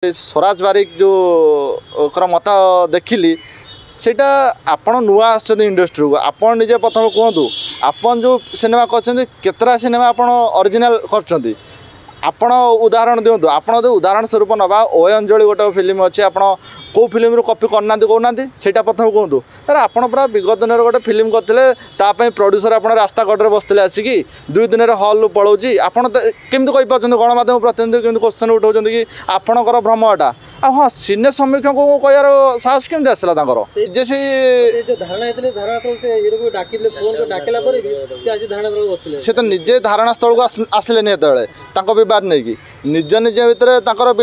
स्वराज बारिक जो मत देखिली सेटा आपण नुआ आसछन इंडस्ट्री को आपण निजे प्रथम कहतु आपण जो सिनेमा कर केतरा सिनेमा आपण ओरिजिनल कर आपण उदाहरण दिंतु आपण उदाहरण स्वरूप नवा ओ अंजलि गोटे फिल्म अच्छे आप कौ फिल्म रू कॉपी करना कहना से प्रथम कहतु अरे आपड़ पूरा विगत दिन गोटे फिल्म करते प्रोड्यूसर आप रास्ता कड़े बसते आसिकी 2 दिन हल पलाऊँगी आपड़ केमती कहीपर गणमाध्यम प्रतिनिधि केमती क्वेश्चन उठाऊँ कि आपणकर भ्रमटा हाँ सिने समीक्षक को कहार साहस केमती आसला जे से तो निजे धारणा स्थल को आसिले ये बद नहीं कि निज निज भितर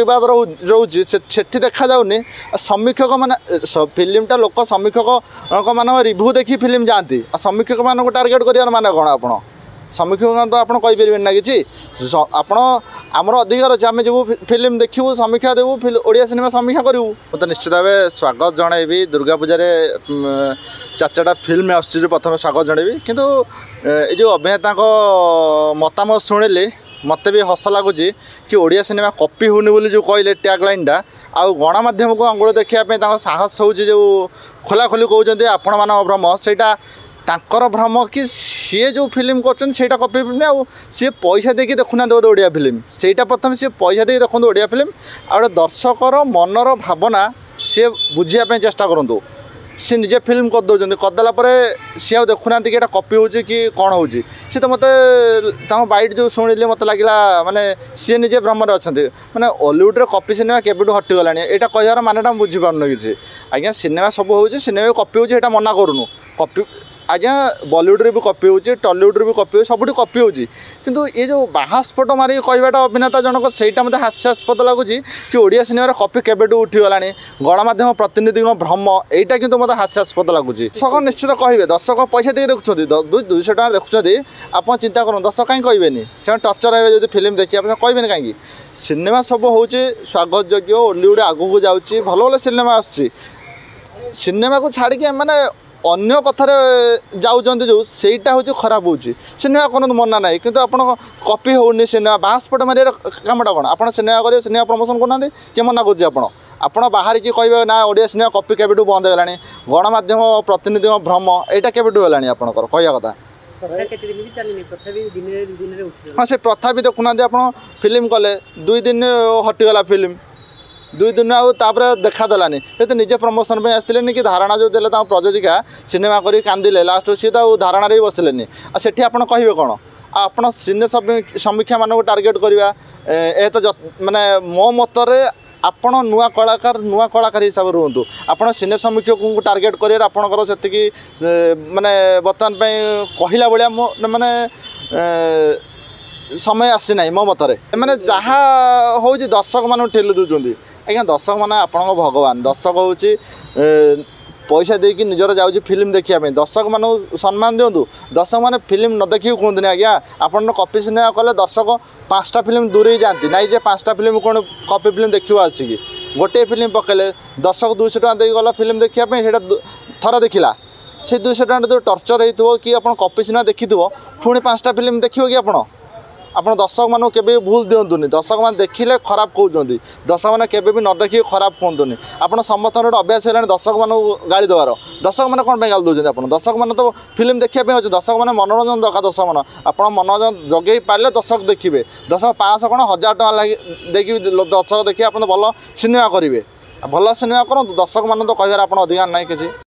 बद रोचे से देखा जाऊनी समीक्षक मान फिल्मटा लोक समीक्षक मान रिव्यू देखी फिल्म जाती समीक्षक मान को टार्गेट कर माने कौन आप समीक्षक तो आपड़ कहीपर ना कि आमर अधिकार अच्छे आम जो फिल्म देखू समीक्षा देवु ओडिया सिनेमा समीक्षा करूँ तो निश्चित भाव स्वागत जनइबी दुर्गा पूजा चार्टा फिल्म आस प्रथम स्वागत जनइबी किंतु ये जो अभिनेता मतामत शुणिले मत भी हस लगुच कि ओडिया सिनेमा कॉपी होनी बोली जो कहले टैग लाइनटा आउ गणमाध्यम को अंगुल देखापी साहस हो जो खोला खोली कहते आपण मान भ्रम सेटा तांकर भ्रम कि सी जो फिल्म कर कॉपी फिल्म आउ सी पैसा देकी देखुना ओडिया फिल्म सेटा प्रथम सी पैसा देकी देखते ओडिया फिल्म आ दर्शकर मनर भावना सी बुझापी चेष्टा करूँ सी निजे फिल्म करदे करदेला सी आ देखुना कि कॉपी हो कि कौन हो सी तो मत बाइट जो शुणिले मत लगे माने सी निजे भ्रमर अच्छा माने हॉलीवुड कॉपी सिनेमा केबेठू हटिगला यहाँ कहार मानेटा बुझीपार कि आज्ञा सिनेमा सब हो सिनेमा कॉपी हो मना करूँ कॉपी आज्ञा बॉलीवुड रे भी कॉपी हो टॉलीवुड रे भी कॉपी हो सबुठ कॉपी हो किंतु ये जो बाहास्फोट मारिक कहवाटा अभिनेता जनक सहीटा मत हास्यास्पद लगुच कि ओडिया सिनेमा कॉपी केबेठू उठीगला गणमाध्यम प्रतिनिधि भ्रम यहाँ किंतु मत हास्यास्पद लगुच दर्शक निश्चित कहे दर्शक पैसा दे देखुं 200 टका देखुं आप चिंता करूँ दर्शक कहीं कहे से टर्चर हे जो फिल्म देखिए आप कहे कहीं सिनेमा सब हो स्वागत योग्य हॉलीवुड आगू जाऊँगी भल भल सिनेमा आसनेमा को छाड़ी मैंने अन्य कथार जाऊँच जो सहीटा हूँ खराब हो सिनेमा कौन मना ना कि आप कॉपी होनी सिनेमा बाहास्फोट मारे कमटा कौन आप सिनेमा करेंगे सिनेमा प्रमोशन करना किए मना कर बाहर की कहे ना ओडिया सिनेमा कॉपी केबेठू बंद होगा गणमाध्यम प्रतिनिधि भ्रम यहाँ केबेठू है आपंकर कहवा कथा हाँ से प्रथा भी देखुना आप फिल्म कले 2 दिन हटिगला फिल्म 2 दिन आउे देखा देलानी तो निजे प्रमोशन में आसने कि धारणा जो देले प्रयोजिका सिनेमा करी कांदिले लास्ट सी तो धारणा भी बसले आठी आप कहे कौन आप सिने समीक्षा मान टार्गेट करवा ए तो माने मो मतरे आपण नुआ कलाकार हिसाब से रुहतु आप सिने समीक्षक को टार्गेट कर आपंकर से माने बर्तमान कहला भाया माने समय आसी ना मो मतरे मैंने जहाँ हूँ दर्शक मान ठेली दूसरी आज्ञा दर्शक मैंने आपण भगवान दर्शक हूँ पैसा देकी निजर जाऊँगी फिल्म देखा दर्शक मान सम्मान दिंतु दर्शक मैंने फिल्म न देखिए कहते आज्ञा आप कॉपी सिनेमा कले दर्शक 5टा फिल्म दूर ही जाती ना 5टा फिल्म कौन कॉपी फिल्म देखा आसिकी गोटे फिल्म पकड़े दर्शक 200 टका दे गला फिल्म देखापी से थर देखला से 200 टका जो टर्चर हो कि आप कॉपी सिनेमा देखी पुणी 5टा फिल्म देखिए कि आप दर्शक मानू के भूल दिंतुनि दर्शक मैंने देखिले खराब कहते दर्शक मैंने के भी न देखिए खराब कहतुनि आप समस्त अभ्यास है दर्शक मान गाड़ी देवार दर्शक मैंने कौन गाली दौरान आप दर्शक मैंने तो फिल्म देखापी अच्छे दर्शक मैंने मनोरंजन दरकार दर्शक मान आप मनोरंजन जगह पारे दर्शक देखिए दर्शक 500 कौन 1000 टका देखिए दर्शक देखिए आप भल सिनेमा करेंगे भल सिनेमा करूँ दर्शक मान तो कह अधिकार ना कि